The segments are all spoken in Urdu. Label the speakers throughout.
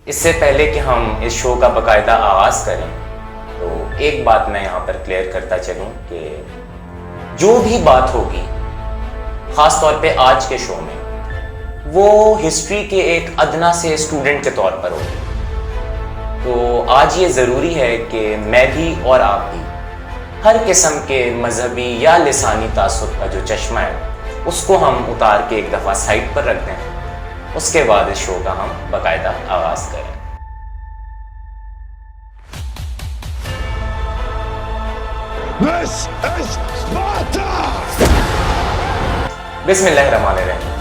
Speaker 1: اس سے پہلے کہ ہم اس شو کا باقاعدہ آغاز کریں تو ایک بات میں یہاں پر کلیئر کرتا چلوں کہ جو بھی بات ہوگی خاص طور پہ آج کے شو میں وہ ہسٹری کے ایک ادنا سے اسٹوڈنٹ کے طور پر ہوگی. تو آج یہ ضروری ہے کہ میں بھی اور آپ بھی ہر قسم کے مذہبی یا لسانی تعصب کا جو چشمہ ہے اس کو ہم اتار کے ایک دفعہ سائٹ پر رکھ دیں. اس کے بعد اس شو کا ہم باقاعدہ آغاز کریں.
Speaker 2: This is Sparta!
Speaker 1: بسم اللہ الرحمن الرحیم.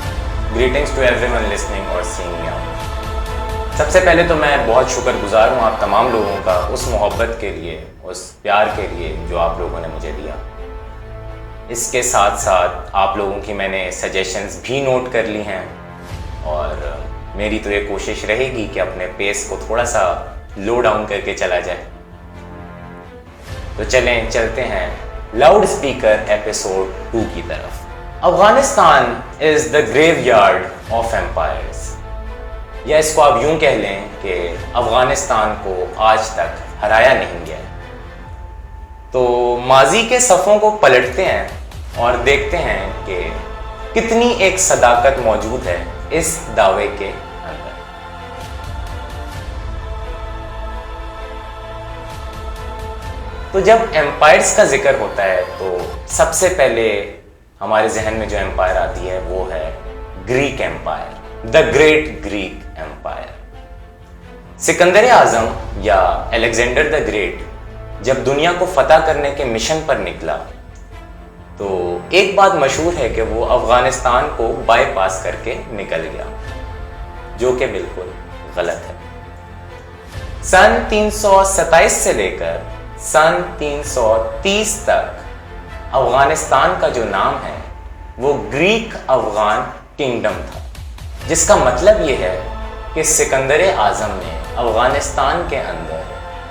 Speaker 1: Greetings to everyone listening اور سینگ می آؤٹ. سب سے پہلے تو میں بہت شکر گزار ہوں آپ تمام لوگوں کا اس محبت کے لیے, اس پیار کے لیے جو آپ لوگوں نے مجھے دیا. اس کے ساتھ ساتھ آپ لوگوں کی میں نے سجیشنز بھی نوٹ کر لی ہیں اور میری تو یہ کوشش رہے گی کہ اپنے پیس کو تھوڑا سا لو ڈاؤن کر کے چلا جائے. تو چلتے ہیں لاؤڈ اسپیکر ایپیسوڈ 2 کی طرف. افغانستان از دا گریو یارڈ آف ایمپائرز, یا اس کو آپ یوں کہہ لیں کہ افغانستان کو آج تک ہرایا نہیں گیا. تو ماضی کے صفوں کو پلٹتے ہیں اور دیکھتے ہیں کہ کتنی ایک صداقت موجود ہے اس دعوے کے اندر. تو جب ایمپائرز کا ذکر ہوتا ہے تو سب سے پہلے ہمارے ذہن میں جو ایمپائر آتی ہے وہ ہے Greek empire, the great Greek empire. Sikandar Azam یا الیگزینڈر دا گریٹ جب دنیا کو فتح کرنے کے مشن پر نکلا تو ایک بات مشہور ہے کہ وہ افغانستان کو بائی پاس کر کے نکل گیا, جو کہ بالکل غلط ہے. سن 327 سے لے کر سن 330 تک افغانستان کا جو نام ہے وہ گریک افغان کنگڈم تھا, جس کا مطلب یہ ہے کہ سکندر اعظم نے افغانستان کے اندر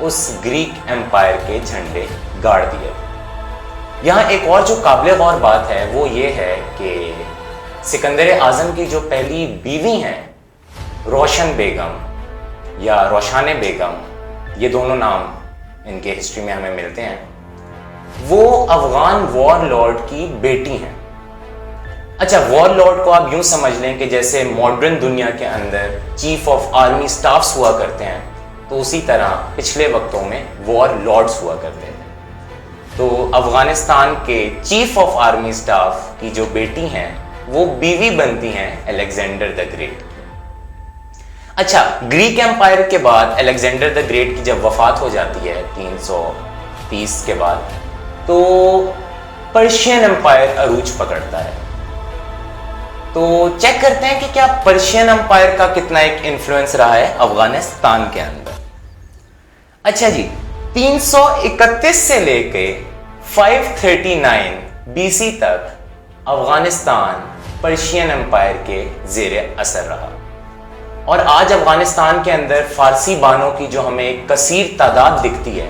Speaker 1: اس گریک ایمپائر کے جھنڈے گاڑ دیے. یہاں ایک اور جو قابل غور بات ہے وہ یہ ہے کہ سکندر اعظم کی جو پہلی بیوی ہیں روشن بیگم یا روشان بیگم, یہ دونوں نام ان کے ہسٹری میں ہمیں ملتے ہیں, وہ افغان وار لارڈ کی بیٹی ہیں. اچھا, وار لارڈ کو آپ یوں سمجھ لیں کہ جیسے ماڈرن دنیا کے اندر چیف آف آرمی سٹافز ہوا کرتے ہیں تو اسی طرح پچھلے وقتوں میں وار لارڈز ہوا کرتے تھے. تو افغانستان کے چیف آف آرمی سٹاف کی جو بیٹی ہیں وہ بیوی بنتی ہیں الیگزینڈر دا گریٹ. اچھا, گریک ایمپائر کے بعد الیگزینڈر دا گریٹ کی جب وفات ہو جاتی ہے 330 کے بعد تو پرشین ایمپائر عروج پکڑتا ہے. تو چیک کرتے ہیں کہ کیا پرشین ایمپائر کا کتنا ایک انفلوئنس رہا ہے افغانستان کے اندر. اچھا جی, 331 سے لے کے 539 BC تک افغانستان پرشین ایمپائر کے زیر اثر رہا. اور آج افغانستان کے اندر فارسی بانوں کی جو ہمیں ایک کثیر تعداد دکھتی ہے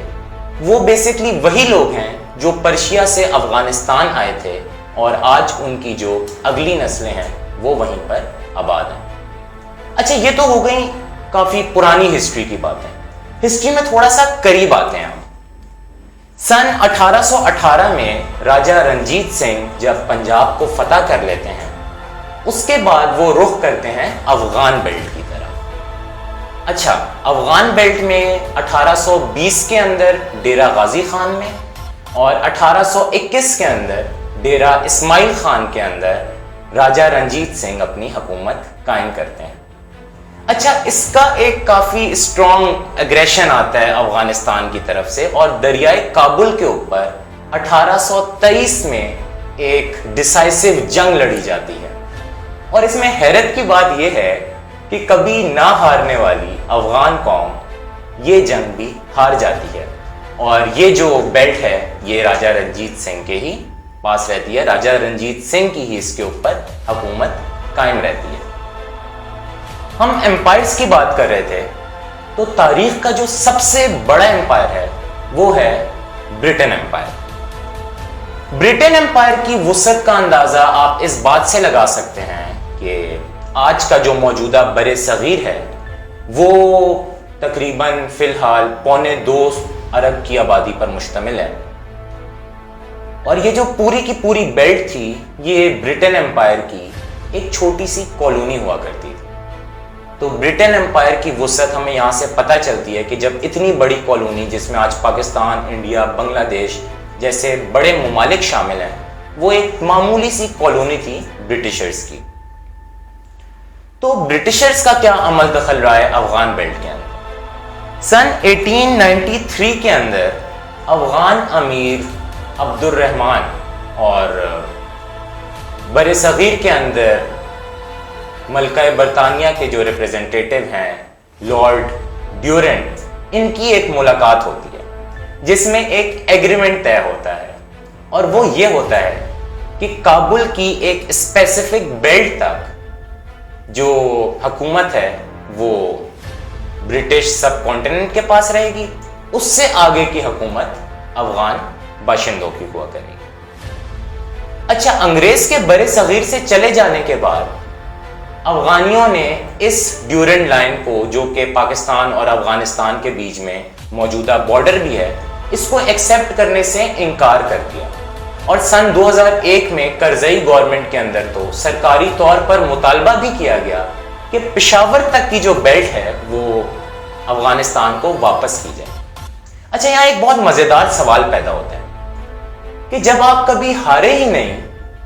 Speaker 1: وہ بیسکلی وہی لوگ ہیں جو پرشیا سے افغانستان آئے تھے اور آج ان کی جو اگلی نسلیں ہیں وہ وہیں پر آباد ہیں. اچھا, یہ تو ہو گئی کافی پرانی ہسٹری کی باتیں. ہسٹری میں تھوڑا سا قریب آتے ہیں ہم. سن 1818 میں راجہ رنجیت سنگھ جب پنجاب کو فتح کر لیتے ہیں اس کے بعد وہ رخ کرتے ہیں افغان بیلٹ کی طرف. اچھا, افغان بیلٹ میں 1820 کے اندر ڈیرہ غازی خان میں اور 1821 کے اندر ڈیرہ اسماعیل خان کے اندر راجہ رنجیت سنگھ اپنی حکومت قائم کرتے ہیں. اچھا, اس کا ایک کافی اسٹرانگ اگریشن آتا ہے افغانستان کی طرف سے اور دریائے کابل کے اوپر 1823 میں ایک ڈیسائسو جنگ لڑی جاتی ہے. اور اس میں حیرت کی بات یہ ہے کہ کبھی نہ ہارنے والی افغان قوم یہ جنگ بھی ہار جاتی ہے اور یہ جو بیلٹ ہے یہ راجہ رنجیت سنگھ کے ہی پاس رہتی ہے. راجہ رنجیت سنگھ کی ہی اس کے اوپر حکومت قائم رہتی ہے. ہم ایمپائرز کی بات کر رہے تھے تو تاریخ کا جو سب سے بڑا ایمپائر ہے وہ ہے برٹن ایمپائر. برٹن ایمپائر کی وسعت کا اندازہ آپ اس بات سے لگا سکتے ہیں کہ آج کا جو موجودہ بر صغیر ہے وہ تقریباً فی الحال 2.25 ارب کی آبادی پر مشتمل ہے، اور یہ جو پوری کی پوری بیلٹ تھی یہ برٹن امپائر کی ایک چھوٹی سی کالونی ہوا کرتی تھی۔ تو برٹن امپائر کی وسعت ہمیں یہاں سے پتہ چلتی ہے کہ جب اتنی بڑی کالونی جس میں آج پاکستان، انڈیا، بنگلہ دیش جیسے بڑے ممالک شامل ہیں، وہ ایک معمولی سی کالونی تھی برٹشرز کی۔ تو برٹشرز کا کیا عمل دخل رہا ہے افغان بیلٹ کے اندر؟ سن 1893 کے اندر افغان امیر عبد الرحمن اور بر صغیر کے اندر ملکہ برطانیہ کے جو ریپریزنٹیٹیو ہیں لارڈ ڈیورنٹ، ان کی ایک ملاقات ہوتی ہے جس میں ایک ایگریمنٹ طے ہوتا ہے، اور وہ یہ ہوتا ہے کہ کابل کی ایک اسپیسیفک بیلٹ تک جو حکومت ہے وہ برٹش سب کانٹیننٹ کے پاس رہے گی، اس سے آگے کی حکومت افغان باشندوں کی ہوا کرے گی۔ اچھا، انگریز کے بر صغیر سے چلے جانے کے بعد افغانیوں نے اس ڈیورنٹ لائن کو، جو کہ پاکستان اور افغانستان کے بیچ میں موجودہ بارڈر بھی ہے، اس کو ایکسیپٹ کرنے سے انکار کر دیا، اور سن 2001 میں کرزئی گورنمنٹ کے اندر تو سرکاری طور پر مطالبہ بھی کیا گیا کہ پشاور تک کی جو بیلٹ ہے وہ افغانستان کو واپس کی جائے۔ اچھا، یہاں ایک بہت مزیدار سوال پیدا ہوتا ہے کہ جب آپ کبھی ہارے ہی نہیں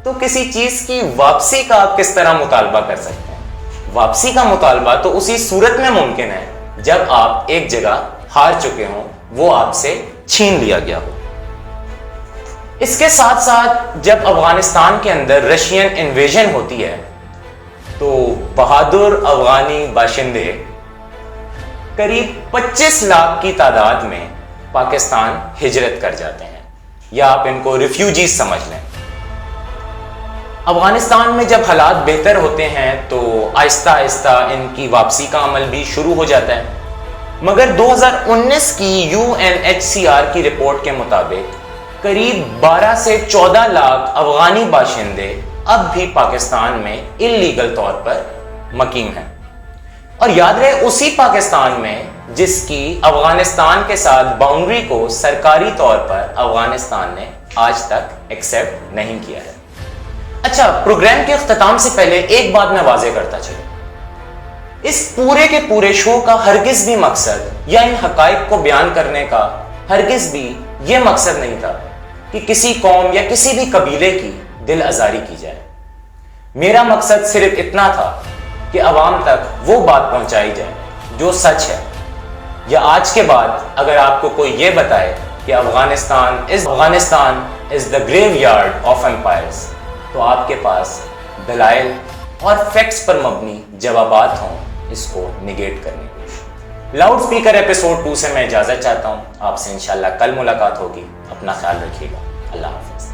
Speaker 1: تو کسی چیز کی واپسی کا آپ کس طرح مطالبہ کر سکتے ہیں؟ واپسی کا مطالبہ تو اسی صورت میں ممکن ہے جب آپ ایک جگہ ہار چکے ہوں، وہ آپ سے چھین لیا گیا ہو۔ اس کے ساتھ ساتھ جب افغانستان کے اندر رشین انویژن ہوتی ہے تو بہادر افغانی باشندے قریب 25 لاکھ کی تعداد میں پاکستان ہجرت کر جاتے ہیں، یا آپ ان کو ریفیوجیز سمجھ لیں۔ افغانستان میں جب حالات بہتر ہوتے ہیں تو آہستہ آہستہ ان کی واپسی کا عمل بھی شروع ہو جاتا ہے، مگر 2019 کی UNHCR کی رپورٹ کے مطابق قریب 12 سے 14 لاکھ افغانی باشندے اب بھی پاکستان میں اللیگل طور پر مقیم ہیں، اور یاد رہے اسی پاکستان میں جس کی افغانستان کے ساتھ باؤنڈری کو سرکاری طور پر افغانستان نے آج تک ایکسیپٹ نہیں کیا ہے۔ اچھا، پروگرام کے اختتام سے پہلے ایک بات میں واضح کرتا چلوں، اس پورے کے پورے شو کا ہرگز بھی مقصد یا ان حقائق کو بیان کرنے کا ہرگز بھی یہ مقصد نہیں تھا کہ کسی قوم یا کسی بھی قبیلے کی دل آزاری کی جائے۔ میرا مقصد صرف اتنا تھا کہ عوام تک وہ بات پہنچائی جائے جو سچ ہے، یا آج کے بعد اگر آپ کو کوئی یہ بتائے کہ افغانستان از دا گریو یارڈ آف امپائرز، تو آپ کے پاس دلائل اور فیکٹس پر مبنی جوابات ہوں اس کو نگیٹ کرنے کی۔ لاؤڈ سپیکر ایپیسوڈ 2 سے میں اجازت چاہتا ہوں، آپ سے انشاءاللہ کل ملاقات ہوگی۔ اپنا خیال رکھیے گا، اللہ حافظ۔